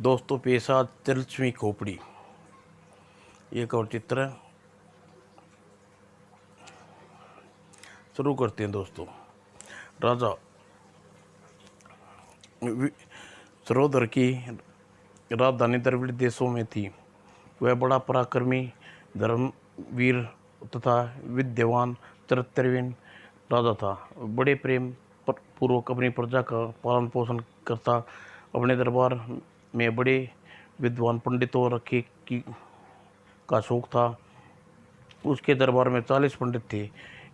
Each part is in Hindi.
दोस्तों पेशा तिलस्मी खोपड़ी। एक और चित्र है। शुरू करते हैं दोस्तों। राजा सरोदर की राजधानी द्रविड़ देशों में थी। वह बड़ा पराक्रमी, धर्मवीर तथा विद्यावान चरित्रहीन राजा था। बड़े प्रेम पूर्वक अपनी प्रजा का पालन पोषण करता। अपने दरबार में बड़े विद्वान पंडितों रखे की का शौक था। उसके दरबार में 40 पंडित थे।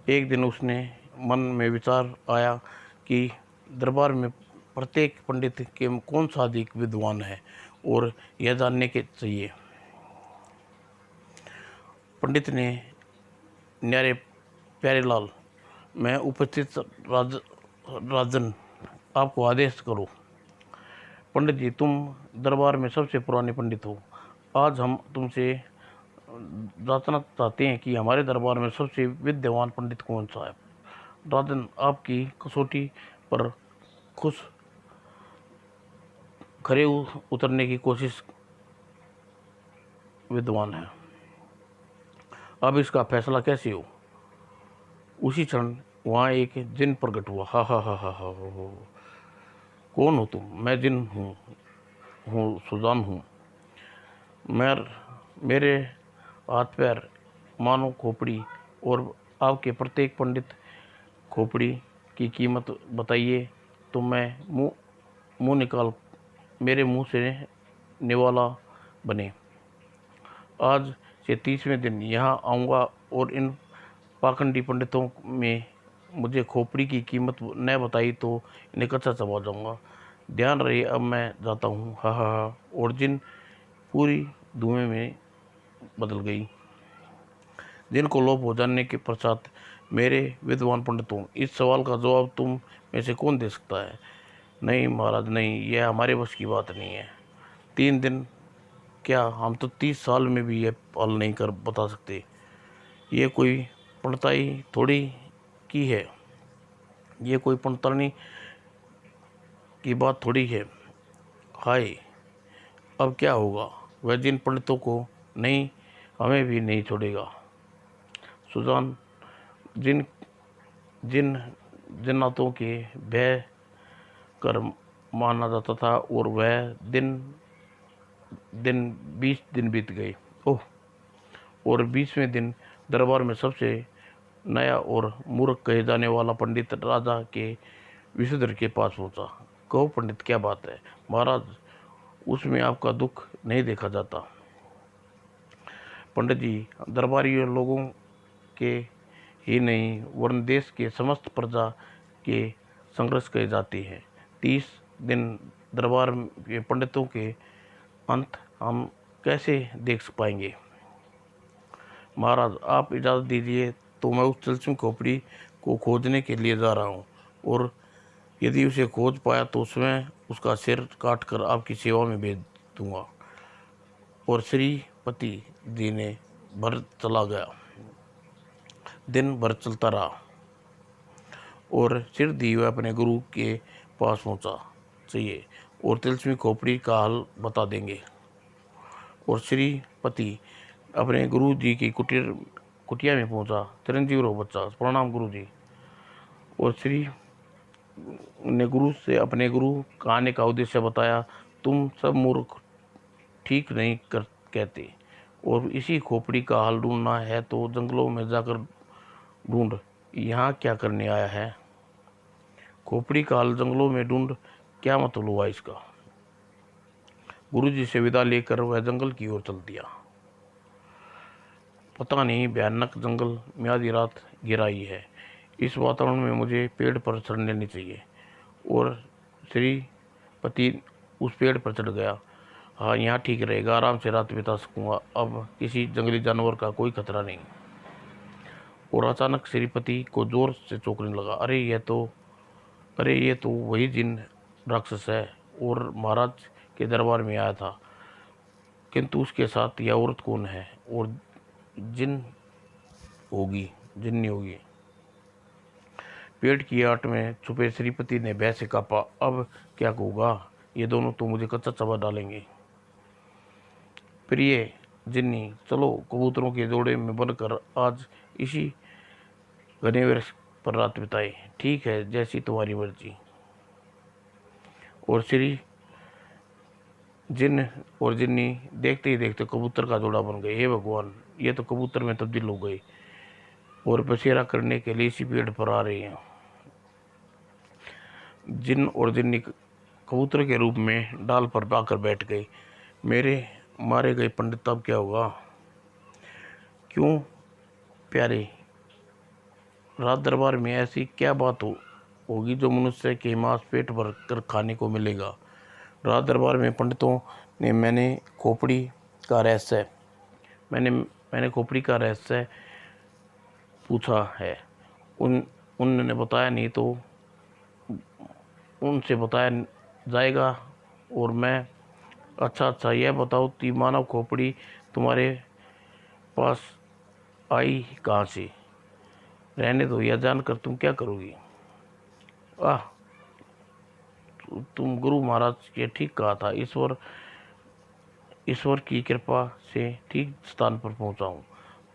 एक दिन उसने मन में विचार आया कि दरबार में प्रत्येक पंडित के कौन सा अधिक विद्वान है और यह जानने के चाहिए। पंडित ने न्यारे प्यारेलाल, मैं उपस्थित राजन आपको आदेश करो। पंडित जी, तुम दरबार में सबसे पुराने पंडित हो। आज हम तुमसे जानना चाहते हैं कि हमारे दरबार में सबसे विद्वान पंडित कौन सा है। राजन आपकी कसौटी पर खुश खरे उतरने की कोशिश विद्वान है। अब इसका फैसला कैसे हो। उसी क्षण वहाँ एक जिन प्रकट हुआ। हा हा हा हा हा हो। कौन हो तुम। मैं जिन हूँ सुजान हूँ। मैं मेरे हाथ पैर मानो खोपड़ी और आपके प्रत्येक पंडित खोपड़ी की कीमत बताइए तो मैं मुंह निकाल मेरे मुंह से निवाला बने। आज से 30वें दिन यहाँ आऊँगा और इन पाखंडी पंडितों में मुझे खोपड़ी की कीमत न बताई तो इन्हें कच्चा चबा जाऊँगा। ध्यान रहे, अब मैं जाता हूँ। हा हा हा। और जिन पूरी धुएं में बदल गई। जिनको लोप हो जाने के पश्चात, मेरे विद्वान पंडितों, इस सवाल का जवाब तुम में से कौन दे सकता है। नहीं महाराज नहीं, यह हमारे बस की बात नहीं है। 3 दिन क्या, हम तो 30 साल में भी यह हल नहीं कर बता सकते। ये कोई पंडिताई थोड़ी की है। ये कोई पंडितानी की बात थोड़ी है। हाय, अब क्या होगा। वह जिन पंडितों को नहीं, हमें भी नहीं छोड़ेगा। सुजान, जिन जिन जन्नतों के भय कर माना जाता था और वह दिन दिन 20 दिन बीत गए। ओह। और 20वें दिन दरबार में सबसे नया और मूर्ख कहे जाने वाला पंडित राजा के विशुद्र के पास पहुंचा। कहो पंडित, क्या बात है। महाराज, उसमें आपका दुख नहीं देखा जाता। पंडित जी, दरबारियों लोगों के ही नहीं वरन देश के समस्त प्रजा के संघर्ष कहे जाते हैं। 30 दिन दरबार के पंडितों के अंत हम कैसे देख पाएंगे। महाराज, आप इजाज़त दीजिए तो मैं उस तिलस्मी खोपड़ी को खोजने के लिए जा रहा हूँ और यदि उसे खोज पाया तो स्वयं उसका सिर काट कर आपकी सेवा में भेज दूंगा। और श्रीपति जी ने भर चला गया। दिन भर चलता रहा और सिर दी हुए अपने गुरु के पास पहुंचा चाहिए और तिलस्मी खोपड़ी का हाल बता देंगे। और श्रीपति अपने गुरु जी की कुटिया में पहुंचा। चिरंजीव रहो बच्चा, प्रणाम गुरु जी। और श्री ने गुरु से अपने गुरु का आने का उद्देश्य बताया। तुम सब मूर्ख ठीक नहीं कर कहते और इसी खोपड़ी का हाल ढूंढना है तो जंगलों में जाकर ढूंढ। यहाँ क्या करने आया है। खोपड़ी का हाल जंगलों में ढूंढ, क्या मतलब हुआ इसका। गुरुजी से विदा लेकर वह जंगल की ओर चल दिया। पता नहीं भयानक जंगल में आधी रात घिर आई है। इस वातावरण में मुझे पेड़ पर चढ़ लेनी चाहिए। और श्रीपति उस पेड़ पर चढ़ गया। हाँ, यहाँ ठीक रहेगा, आराम से रात बिता सकूंगा। अब किसी जंगली जानवर का कोई खतरा नहीं। और अचानक श्रीपति को जोर से चौंकने लगा। अरे ये तो वही जिन राक्षस है और महाराज के दरबार में आया था। किंतु उसके साथ यह औरत कौन है और जिन्नी होगी। पेड़ की आट में छुपे श्रीपति ने भय से कांपा। अब क्या होगा। ये दोनों तो मुझे कच्चा चबा डालेंगे। प्रिय जिन्नी, चलो कबूतरों के जोड़े में बनकर आज इसी घने वृक्ष पर रात बिताए। ठीक है, जैसी तुम्हारी मर्जी। और श्री जिन और जिन्नी देखते ही देखते कबूतर का जोड़ा बन गए। हे भगवान, ये तो कबूतर में तब्दील हो गए और बसेरा करने के लिए इसी पेड़ पर आ रहे हैं। जिन और जिन्नी कबूतर के रूप में डाल पर आकर बैठ गए। मेरे मारे गए पंडित, अब क्या होगा? क्यों प्यारे, रात दरबार में ऐसी क्या बात होगी जो मनुष्य के मांस पेट भर कर खाने को मिलेगा? रात दरबार में पंडितों ने मैंने खोपड़ी का रहस्य पूछा है। उन्होंने बताया नहीं तो उनसे बताया जाएगा। और मैं, अच्छा, यह बताओ कि मानव खोपड़ी तुम्हारे पास आई कहाँ से? रहने दो, यह जानकर तुम क्या करोगी? आह, तुम गुरु महाराज के ठीक कहा था। ईश्वर की कृपा से ठीक स्थान पर पहुंचा हूँ।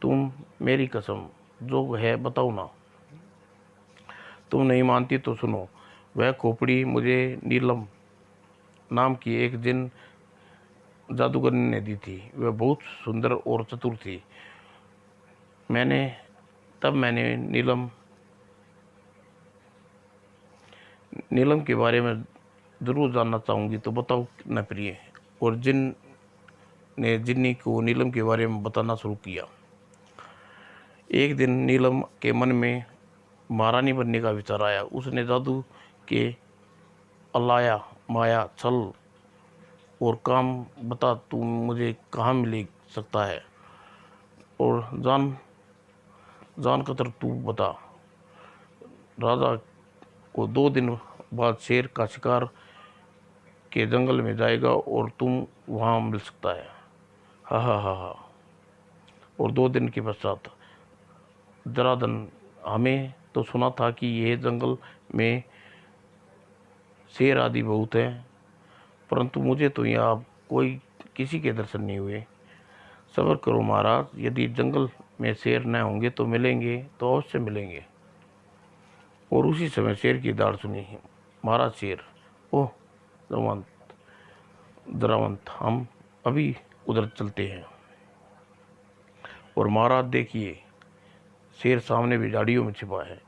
तुम, मेरी कसम, जो है बताओ ना। तुम नहीं मानती तो सुनो। वह खोपड़ी मुझे नीलम नाम की एक जिन जादूगरनी ने दी थी। वह बहुत सुंदर और चतुर थी। मैंने नीलम के बारे में जरूर जानना चाहूँगी, तो बताओ न प्रिय। और जिन ने जिन्नी को नीलम के बारे में बताना शुरू किया। एक दिन नीलम के मन में महारानी बनने का विचार आया। उसने जादू के अलाया माया छल और काम बता, तू मुझे कहाँ मिल सकता है, और जान कतर तू बता। राजा को 2 दिन बाद शेर का शिकार के जंगल में जाएगा और तुम वहाँ मिल सकता है। हा हा हा हा। और 2 दिन के पश्चात जरादन, हमें तो सुना था कि यह जंगल में शेर आदि बहुत है, परंतु मुझे तो यहाँ कोई किसी के दर्शन नहीं हुए। सब्र करो महाराज, यदि जंगल में शेर न होंगे तो मिलेंगे, तो अवश्य मिलेंगे। और उसी समय शेर की दाढ़ सुनी। महाराज शेर, ओह दरावंत, हम अभी उधर चलते हैं। और महाराज देखिए, शेर सामने भी झाड़ियों में छिपा है।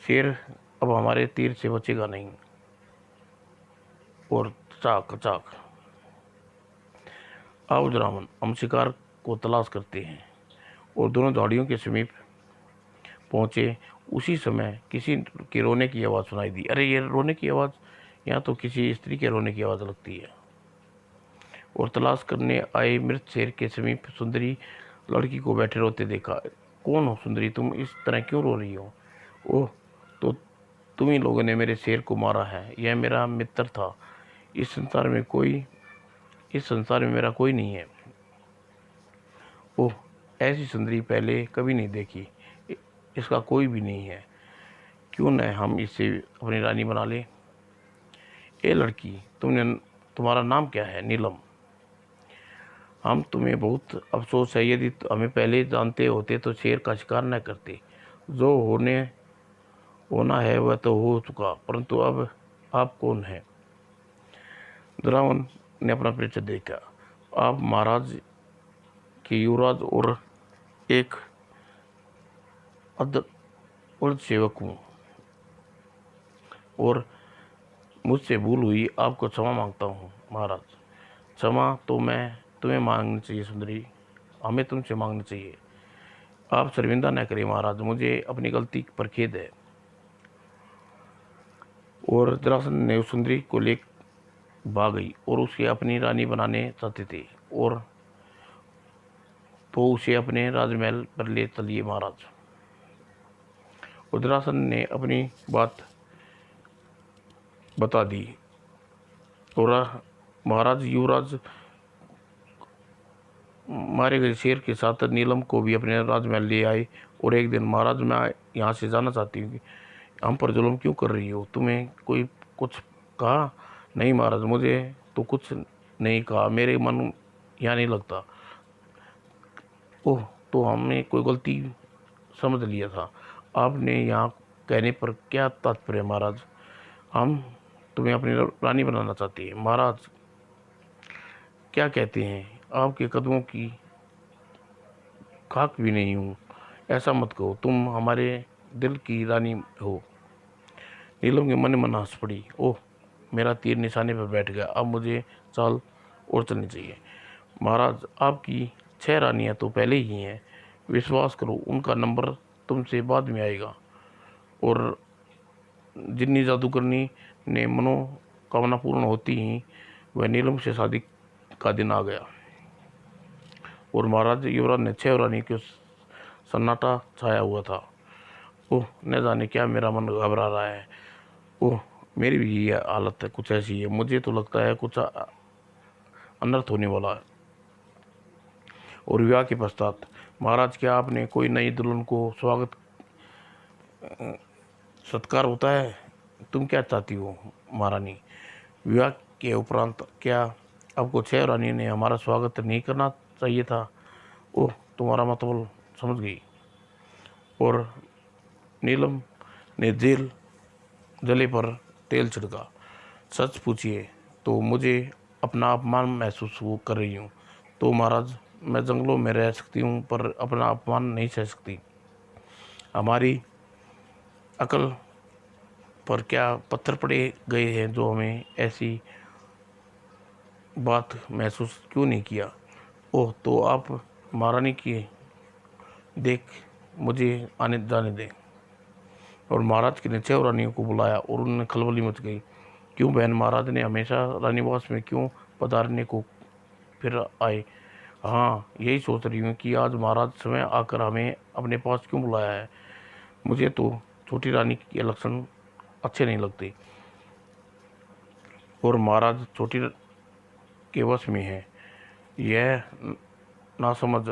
शेर अब हमारे तीर से बचेगा नहीं। और चाक चाक, आओ जरावन, हम शिकार को तलाश करते हैं। और दोनों झाड़ियों के समीप पहुंचे। उसी समय किसी के रोने की आवाज़ सुनाई दी। अरे, ये रोने की आवाज़, यहाँ तो किसी स्त्री के रोने की आवाज़ लगती है। और तलाश करने आए मृत शेर के समीप सुंदरी लड़की को बैठे रोते देखा। कौन हो सुंदरी, तुम इस तरह क्यों रो रही हो? ओह, तो तुम ही लोगों ने मेरे शेर को मारा है। यह मेरा मित्र था। इस संसार में मेरा कोई नहीं है। ओह, ऐसी सुंदरी पहले कभी नहीं देखी। इसका कोई भी नहीं है। क्यों न हम इसे अपनी रानी बना ले? ए लड़की, तुम्हारा नाम क्या है? नीलम। हम तुम्हें बहुत अफसोस है। यदि हमें पहले जानते होते तो शेर का शिकार न करते। जो होना है वह तो हो चुका, परंतु अब आप कौन हैं? द्रावन ने अपना परिचय देखा। आप महाराज के युवराज और एक अर्ध सेवक हूँ, और मुझसे भूल हुई, आपको क्षमा मांगता हूँ महाराज। क्षमा तो मैं तुम्हें मांगनी चाहिए सुंदरी, हमें तुमसे मांगनी चाहिए। आप शर्मिंदा न करें महाराज, मुझे अपनी गलती पर खेद है। और जरासंध ने उस सुंदरी को ले भाग गई और उसे अपनी रानी बनाने चाहते थे, और तो उसे अपने राजमहल पर ले चलिए महाराज। और जरासंध ने अपनी बात बता दी। और महाराज युवराज मारे गए शेर के साथ नीलम को भी अपने राजमहल ले आए। और एक दिन, महाराज, मैं यहाँ से जाना चाहती हूँ कि हम पर जुल्म क्यों कर रही हो? तुम्हें कोई कुछ कहा? नहीं महाराज, मुझे तो कुछ नहीं कहा, मेरे मन यहाँ नहीं लगता। ओह, तो हमने कोई गलती समझ लिया था। आपने यहाँ कहने पर क्या तात्पर्य महाराज? हम तुम्हें अपनी रानी बनाना चाहती है महाराज। क्या कहते हैं, आपके कदमों की खाक भी नहीं हूँ। ऐसा मत कहो, तुम हमारे दिल की रानी हो। नीलम के मन मन हंस पड़ी। ओह, मेरा तीर निशाने पर बैठ गया। अब मुझे चाल और चलनी चाहिए। महाराज, आपकी 6 रानियां तो पहले ही हैं। विश्वास करो, उनका नंबर तुमसे बाद में आएगा। और जिन्नी जादूगरनी ने मनोकामना पूर्ण होती ही वह नीलम से शादी का दिन आ गया। और महाराज, युवराज ने 6 रानी के सन्नाटा छाया हुआ था। ओह, न जाने क्या मेरा मन घबरा रहा है। ओह, मेरी भी ये हालत है, कुछ ऐसी है। मुझे तो लगता है कुछ अनर्थ होने वाला है। और विवाह के पश्चात महाराज, क्या आपने कोई नई दुल्हन को स्वागत सत्कार होता है? तुम क्या चाहती हो महारानी? विवाह के उपरांत क्या आपको 6 रानी ने हमारा स्वागत नहीं करना चाहिए था? ओह, तुम्हारा मतलब समझ गई। और नीलम ने जेल जले पर तेल छिड़का। सच पूछिए तो मुझे अपना अपमान महसूस कर रही हूँ। तो महाराज, मैं जंगलों में रह सकती हूँ पर अपना अपमान नहीं सह सकती। हमारी अकल पर क्या पत्थर पड़े गए हैं जो हमें ऐसी बात महसूस क्यों नहीं किया? ओह, तो आप महारानी की देख मुझे आने जाने दें। और महाराज के ने 6 रानियों को बुलाया और उन्हें खलबली मच गई। क्यों बहन, महाराज ने हमेशा रानीवास में क्यों पधारने को फिर आए? हाँ, यही सोच रही हूँ कि आज महाराज स्वयं आकर हमें अपने पास क्यों बुलाया है। मुझे तो छोटी रानी के लक्षण अच्छे नहीं लगते। और महाराज छोटी के वश में है। यह ना समझ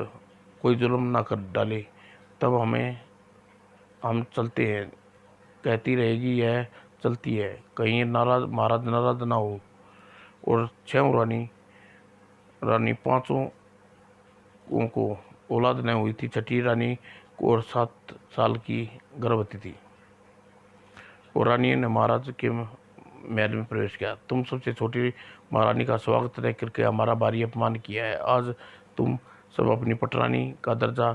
कोई जुल्म ना कर डाले, तब हम चलते हैं। कहती रहेगी यह चलती है, कहीं नाराज महाराज नाराज ना हो। और 6 रानी रानी 5 को औलाद न हुई थी। छठी रानी को और 7 साल की गर्भवती थी। और रानी ने महाराज के महल में प्रवेश किया। तुम सबसे छोटी महारानी का स्वागत न करके हमारा भारी अपमान किया है। आज तुम सब अपनी पटरानी का दर्जा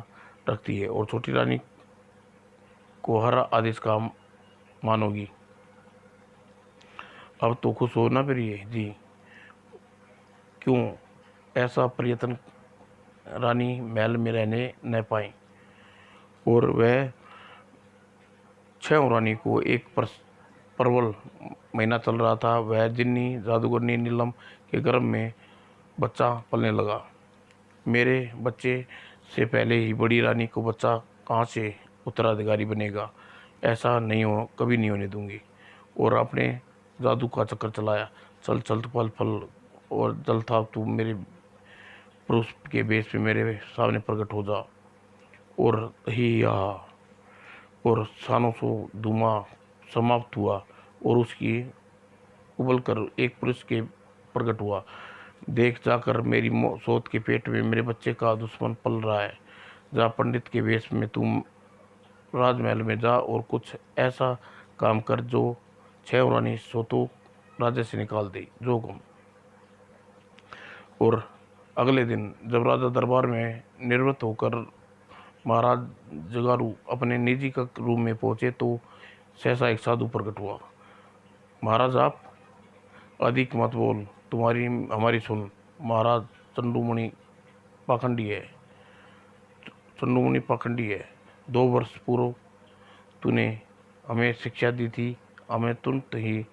रखती है और छोटी रानी को हर आदेश का मानोगी। अब तो खुश हो ना प्रिय जी? क्यों ऐसा प्रयत्न रानी महल में रहने न पाए? और वह 6 रानी को एक प्रबल महीना चल रहा था। वह जिन्नी जादूगरनी नीलम के गर्भ में बच्चा पलने लगा। मेरे बच्चे से पहले ही बड़ी रानी को बच्चा कहाँ से उत्तराधिकारी बनेगा? ऐसा नहीं हो, कभी नहीं होने दूंगी। और अपने जादू का चक्कर चलाया। चल चल फल फल और जल था, तू मेरे पुरुष के बेस पे मेरे सामने प्रकट हो जा। और ही यहाँ और सानों सो धुआं समाप्त हुआ और उसकी उबल कर एक पुरुष के प्रकट हुआ। देख, जाकर मेरी सोत के पेट में मेरे बच्चे का दुश्मन पल रहा है। जा, पंडित के वेश में तुम राजमहल में जा और कुछ ऐसा काम कर जो 6 रानी सोतों राजा से निकाल दे, जो गम। और अगले दिन जब राजा दरबार में निवृत्त होकर महाराज जगारू अपने निजी का रूम में पहुंचे तो सहसा एक साधु प्रकट हुआ। महाराज, आप अधिक मत बोल, तुम्हारी हमारी सुन। महाराज, चंडूमणि पाखंडी है। चंडूमणि पाखंडी है। 2 वर्ष पूर्व तूने हमें शिक्षा दी थी, हमें तुरंत ही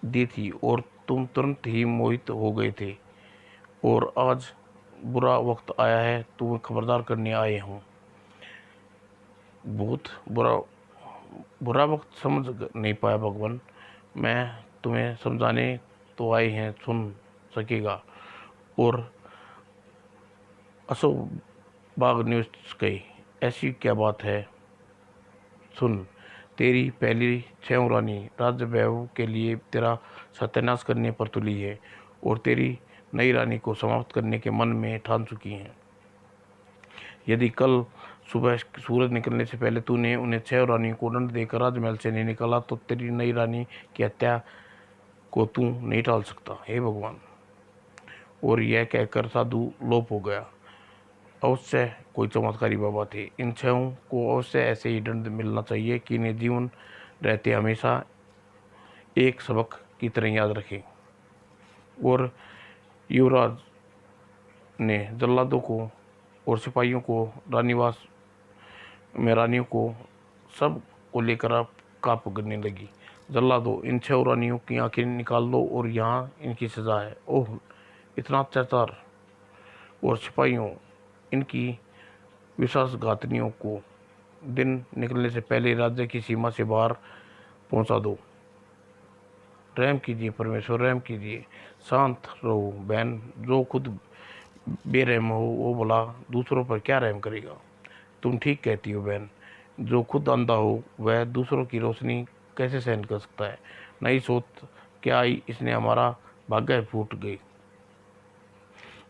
दी थी और तुम तुरंत ही मोहित हो गए थे। और आज बुरा वक्त आया है, तुम्हें खबरदार करने आए हूँ। बहुत बुरा बुरा वक्त समझ नहीं पाया भगवान। मैं तुम्हें समझाने तो आए हैं, सुन सकेगा। और अशोक बाग न्यूज गई। ऐसी क्या बात है? सुन, तेरी पहली 6 रानी राज्य वैभव के लिए तेरा सत्यानाश करने पर तुली है और तेरी नई रानी को समाप्त करने के मन में ठान चुकी हैं। यदि कल सुबह सूरज निकलने से पहले तूने उन्हें 6 रानियों को दंड देकर राजमहल से नहीं निकाला तो तेरी नई रानी की हत्या को तू नहीं टाल सकता। हे भगवान। और यह कहकर साधु लोप हो गया। अवश्य कोई चमत्कारी बाबा थे। इन 6 को अवश्य ऐसे ही दंड मिलना चाहिए कि इन्हें जीवन रहते हमेशा एक सबक की तरह याद रखें। और युवराज ने जल्लादों को और सिपाहियों को रानीवास में रानियों को सब को लेकर आप काँप करने लगी। जल्लादों, इन 6 रानियों की आंखें निकाल दो और यहाँ इनकी सजा है। ओह, इतना अत्याचार! और सिपाहियों, इनकी विश्वासघातनियों को दिन निकलने से पहले राज्य की सीमा से बाहर पहुंचा दो। रहम कीजिए परमेश्वर, रहम कीजिए। शांत रहो बहन। जो खुद बेरहम हो वो भला दूसरों पर क्या रहम करेगा। तुम ठीक कहती हो बहन। जो खुद अंधा हो वह दूसरों की रोशनी कैसे सहन कर सकता है। नहीं सोच क्या आई, इसने हमारा भाग्य फूट गई।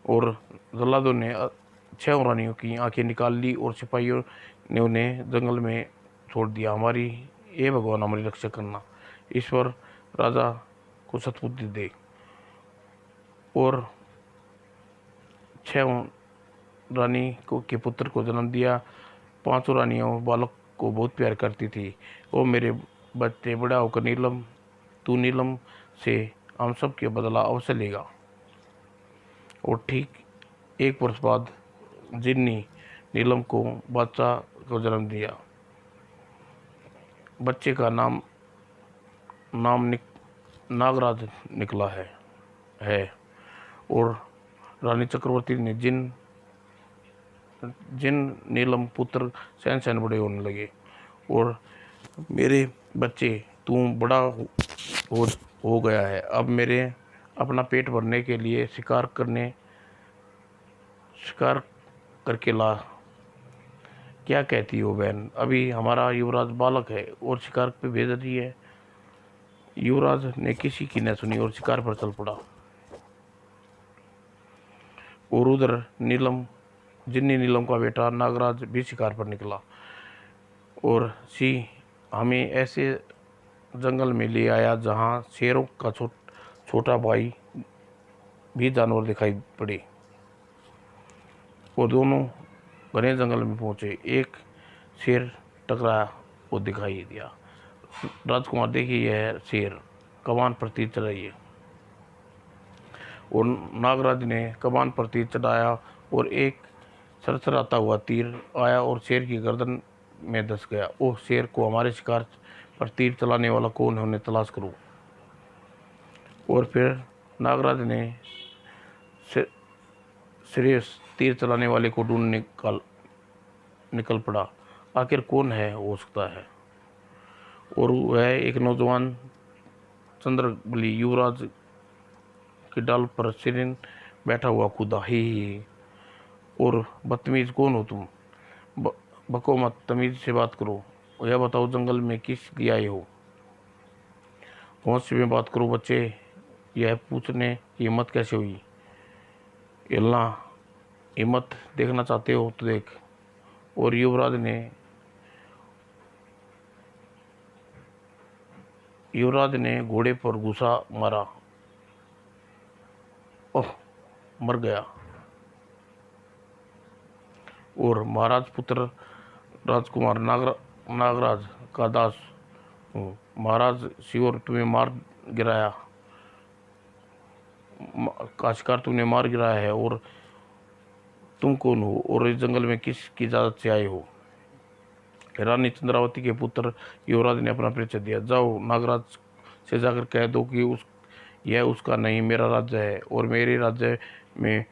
और जल्लादों ने 6 रानियों की आंखें निकाल ली और सिपाहियों ने उन्हें जंगल में छोड़ दिया। हमारी ये भगवान हमारी रक्षा करना। ईश्वर राजा को सद्बुद्धि दे। और 6 रानी को के पुत्र को जन्म दिया। 5 रानियों बालक को बहुत प्यार करती थी। ओ मेरे बच्चे, बड़ा होकर नीलम, तू नीलम से हम सब के बदला अवश्य लेगा। और ठीक 1 वर्ष बाद जिन्नी नीलम को बच्चा को जन्म दिया। बच्चे का नाम नागराज निकला है। और रानी चक्रवर्ती ने जिन नीलम पुत्र सहन बड़े होने लगे। और मेरे बच्चे, तू बड़ा हो गया है। अब मेरे अपना पेट भरने के लिए शिकार करके ला। क्या कहती हो बहन? अभी हमारा युवराज बालक है और शिकार पे भेज रही है। युवराज ने किसी की न सुनी और शिकार पर चल पड़ा। और उधर जिन्नी नीलम का बेटा नागराज भी शिकार पर निकला और हमें ऐसे जंगल में ले आया जहाँ शेरों का छोटा भाई भी जानवर दिखाई पड़े। और दोनों घने जंगल में पहुंचे। एक शेर टकराया वो दिखाई दिया। राजकुमार, देखिए यह शेर कमान पर तीर चढ़ाइए। और नागराज ने कमान पर तीर चढ़ाया और एक सरसराता हुआ तीर आया और शेर की गर्दन में धंस गया। ओह शेर को हमारे शिकार पर तीर चलाने वाला कौन है, उन्हें तलाश करो। और फिर नागराज ने श्रेयस तीर चलाने वाले को ढूंढ निकल पड़ा। आखिर कौन है हो सकता है। और वह एक नौजवान चंद्रबली युवराज की डाल पर सिरिन बैठा हुआ खुदा। ही और बदतमीज, कौन हो तुम? बको मत, तमीज से बात करो। यह बताओ जंगल में किस लिए आए हो? होश में बात करो बच्चे। यह पूछने की हिम्मत कैसे हुई? हिलना हिम्मत देखना चाहते हो तो देख। और युवराज ने घोड़े पर घुसा मारा। ओह, मर गया। और महाराज पुत्र राजकुमार नागराज का दास हूँ। महाराज शिवर तुम्हें मार गिराया का शिकार तुमने मार गिराया है। और तुम कौन हो और इस जंगल में किसकी इजाजत से आए हो? रानी चंद्रावती के पुत्र युवराज ने अपना परिचय दिया। जाओ नागराज से जाकर कह दो कि यह उसका नहीं मेरा राज्य है और मेरे राज्य में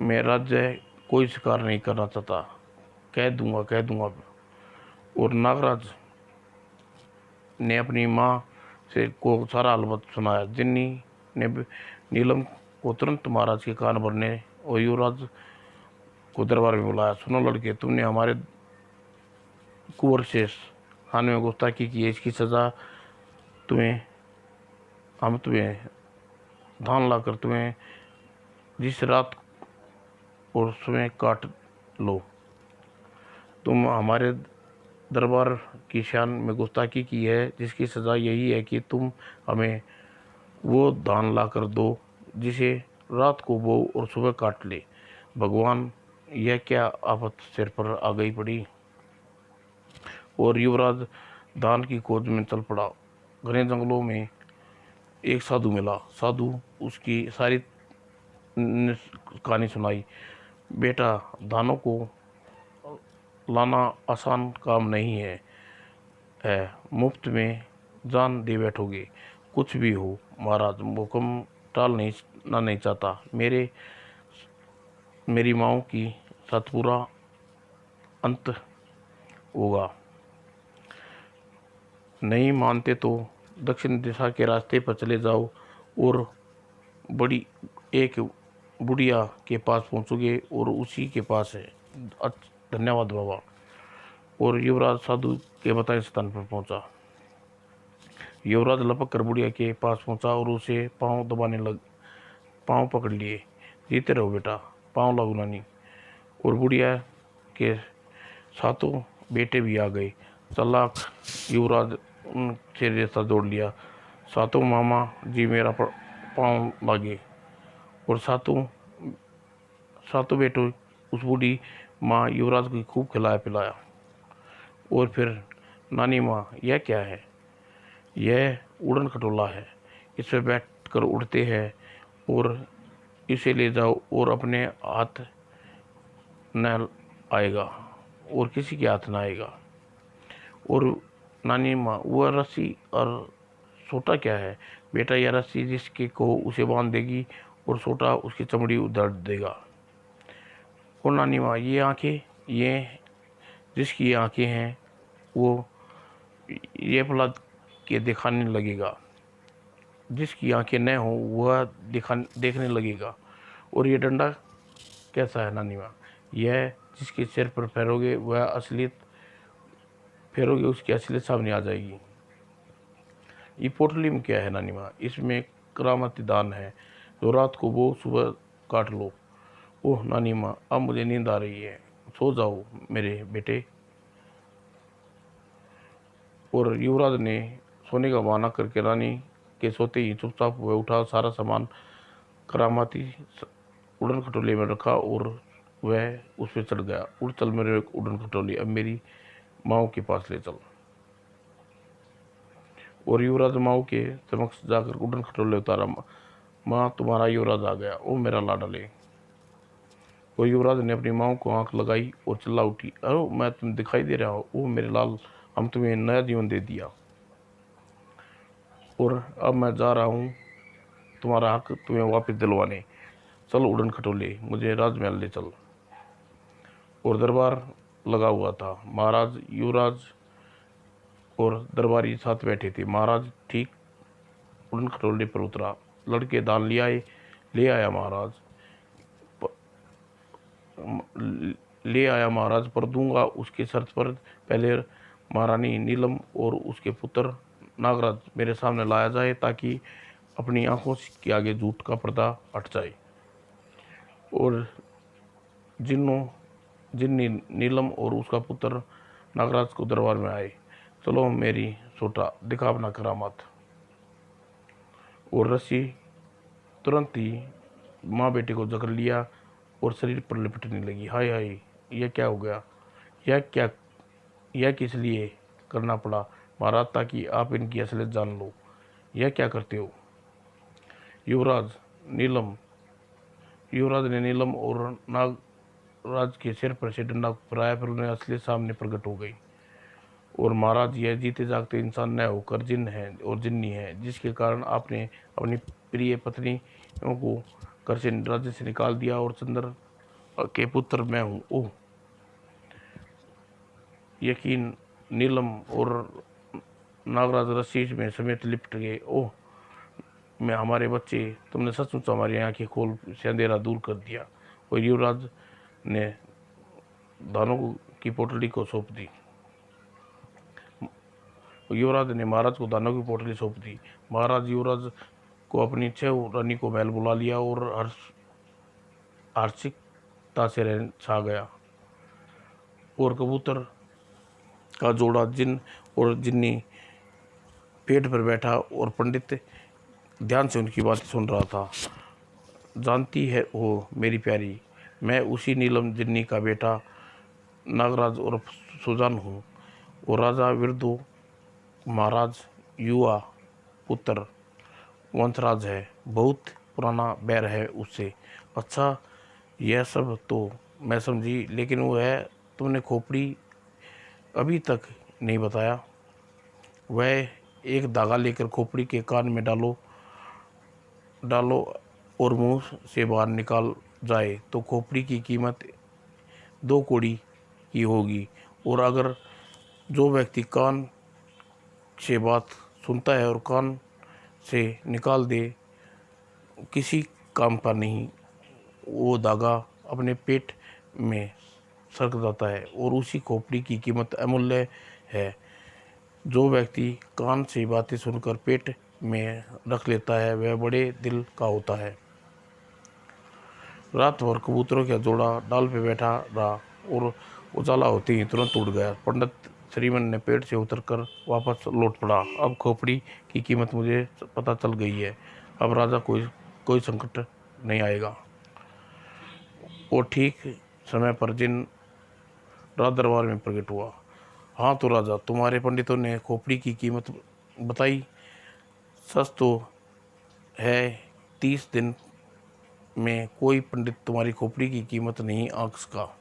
मैं कोई शिकार नहीं करना चाहता। कह दूंगा। और नागराज ने अपनी माँ से को सारा अलबत सुनाया। जिन्नी ने नीलम को तुरंत महाराज के कान भरने और युवराज को दरबार में बुलाया। सुनो लड़के, तुमने हमारे कुंवर शेष खान में गुस्ताखी की है, इसकी सज़ा हम तुम्हें धान लाकर तुम्हें जिस रात और सुबह काट लो। तुम हमारे दरबार की शान में गुस्ताखी की है, जिसकी सज़ा यही है कि तुम हमें वो धान ला कर दो जिसे रात को बो और सुबह काट ले। भगवान, यह क्या आफत सिर पर आ गई पड़ी। और युवराज धान की खोज में चल पड़ा। घने जंगलों में एक साधु मिला। साधु उसकी सारी कहानी सुनाई। बेटा, धानों को लाना आसान काम नहीं है, मुफ्त में जान दे बैठोगे। कुछ भी हो महाराज, हुक्म टाल नहीं चाहता। मेरी माओ की सतपुरा अंत होगा। नहीं मानते तो दक्षिण दिशा के रास्ते पर चले जाओ और बड़ी एक बुढ़िया के पास पहुंचोगे और उसी के पास है। धन्यवाद बाबा। और युवराज साधु के बताए स्थान पर पहुंचा। युवराज लपक कर बुढ़िया के पास पहुंचा और उसे पाँव पकड़ लिए। जीते रहो बेटा, पाँव लागू नानी। और बुढ़िया के सातों बेटे भी आ गए। चालाक युवराज उनसे रिश्ता जोड़ लिया। सातों मामा जी मेरा पाँव लागे। और सातों बेटों उस बूढ़ी माँ युवराज को खूब खिलाया पिलाया। और फिर नानी माँ, यह क्या है। यह उड़न खटोला है, इस पर बैठ कर उड़ते हैं और इसे ले जाओ और अपने हाथ न आएगा और किसी के हाथ ना आएगा। और नानी माँ, वह रस्सी और सोटा क्या है। बेटा, यह रस्सी जिसके को उसे बांध देगी और सोटा उसकी चमड़ी उधड़ देगा। और नानी माँ, ये आंखें, ये जिसकी आंखें हैं वो ये भला के दिखाने लगेगा। जिसकी आंखें न हो वह देखने लगेगा। और ये डंडा कैसा है नानी माँ। यह जिसके सिर पर फेरोगे उसकी असलियत सामने आ जाएगी। ये पोटली में क्या है नानी माँ। इसमें करामती दान है, जो रात को वो सुबह काट लो। ओह नानी माँ, अब मुझे नींद आ रही है, सो जाओ मेरे बेटे। और युवराज ने सोने का बहाना करके रानी के सोते ही चुपचाप हुए उठा, सारा सामान करामाती उड़न खटोले में रखा और वह उस पर चढ़ गया। उड़ चल मेरे उड़न खटोली, अब मेरी माओ के पास ले चल। और युवराज माओ के समक्ष जाकर उड़न खटोले उतारा। माँ, तुम्हारा युवराज आ गया, ओ मेरा लाडले। और युवराज ने अपनी माओ को आंख लगाई और चिल्ला उठी, अरे मैं तुम दिखाई दे रहा हो, ओ मेरे लाल, हम तुम्हें नया जीवन दे दिया और अब मैं जा रहा हूँ तुम्हारा हक तुम्हें वापस दिलवाने। चल उड़न खटोले, मुझे राजमहल ले चल। और दरबार लगा हुआ था। महाराज, युवराज और दरबारी साथ बैठे थे। महाराज ठीक उड़न खटोले पर उतरा। लड़के दान ले आया महाराज। ले आया महाराज, पर दूंगा उसकी शर्त पर। पहले महारानी नीलम और उसके पुत्र नागराज मेरे सामने लाया जाए, ताकि अपनी आंखों के आगे झूठ का पर्दा हट जाए। और जिन्नी नीलम और उसका पुत्र नागराज को दरबार में आए। चलो मेरी सोटा, दिखा अपना करामात। और रस्सी तुरंत ही माँ बेटे को जकड़ लिया और शरीर पर लिपटने लगी। हाय हाय, यह क्या हो गया। यह यह किस लिए करना पड़ा महाराज, ताकि आप इनकी असलियत जान लो। यह क्या करते हो। युवराज ने नीलम और नागराज के सिर पर से डंडा फहराया, फिर उन्हें असलियत सामने प्रकट हो गई। और महाराज, यह जीते जागते इंसान न होकर जिन है और जिन्नी है, जिसके कारण आपने अपनी प्रिय पत्नियों को घर से राज्य से निकाल दिया और चंद्र के पुत्र मैं हूँ। ओह यकीन, नीलम और नागराज रस्सी में समेत लिपट गए। ओह मैं हमारे बच्चे, तुमने सचमुच हमारी आंखें खोल से अंधेरा दूर कर दिया। और युवराज ने दानों की पोटली को सौंप दी। युवराज ने महाराज को दानों की पोटली सौंप दी। महाराज युवराज को अपनी 6 रानी को महल बुला लिया और हर्षिकता से रहन छा गया। और कबूतर का जोड़ा जिन और जिन्नी पेड़ पर बैठा और पंडित ध्यान से उनकी बातें सुन रहा था। जानती है वो मेरी प्यारी, मैं उसी नीलम जिन्नी का बेटा नागराज और सुजान हूँ। और राजा विरदु महाराज युवा पुत्र वंशराज है, बहुत पुराना बैर है उससे। अच्छा, यह सब तो मैं समझी, लेकिन वो है तुमने खोपड़ी अभी तक नहीं बताया। वह एक धागा लेकर खोपड़ी के कान में डालो डालो और मुंह से बाहर निकाल जाए तो खोपड़ी की कीमत 2 कौड़ी की होगी। और अगर जो व्यक्ति कान से बात सुनता है और कान से निकाल दे, किसी काम का नहीं, वो धागा अपने पेट में सरक जाता है और उसी खोपड़ी की कीमत अमूल्य है। जो व्यक्ति कान से बातें सुनकर पेट में रख लेता है वह बड़े दिल का होता है। रात भर कबूतरों का जोड़ा डाल पे बैठा रहा और उजाला होते ही तुरंत उड़ गया। पंडित श्रीमन ने पेड़ से उतरकर वापस लौट पड़ा। अब खोपड़ी की कीमत मुझे पता चल गई है, अब राजा कोई संकट नहीं आएगा। वो ठीक समय पर जिन राज दरबार में प्रकट हुआ। हाँ तो राजा, तुम्हारे पंडितों ने खोपड़ी की कीमत बताई। सच तो है 30 दिन में कोई पंडित तुम्हारी खोपड़ी की कीमत नहीं आंक सका।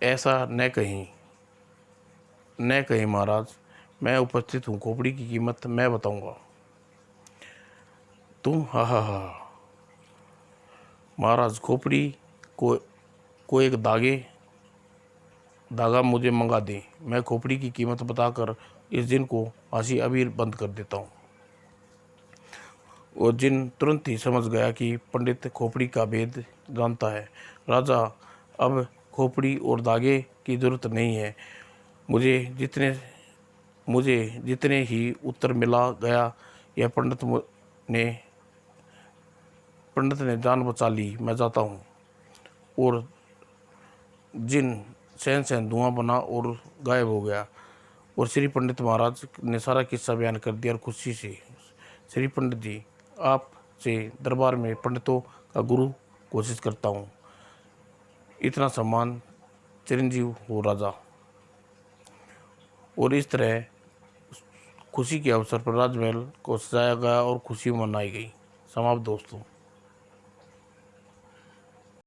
ऐसा न कहीं महाराज, मैं उपस्थित हूँ, खोपड़ी की कीमत मैं बताऊंगा। तुम हा हा हा। महाराज, खोपड़ी को एक धागा मुझे मंगा दे, मैं खोपड़ी की कीमत बताकर इस दिन को हंसी अभी बंद कर देता हूँ। और जिन तुरंत ही समझ गया कि पंडित खोपड़ी का भेद जानता है। राजा, अब खोपड़ी और धागे की जरूरत नहीं है। मुझे जितने ही उत्तर मिला गया, यह पंडित ने जान बचा ली, मैं जाता हूँ। और जिन सहन धुआं बना और गायब हो गया। और श्री पंडित महाराज ने सारा किस्सा बयान कर दिया और खुशी से, श्री पंडित जी, आप से दरबार में पंडितों का गुरु घोषित करता हूँ। इतना सम्मान चिरंजीव हो राजा। और इस तरह खुशी के अवसर पर राजमहल को सजाया गया और खुशी मनाई गई। समाप्त दोस्तों।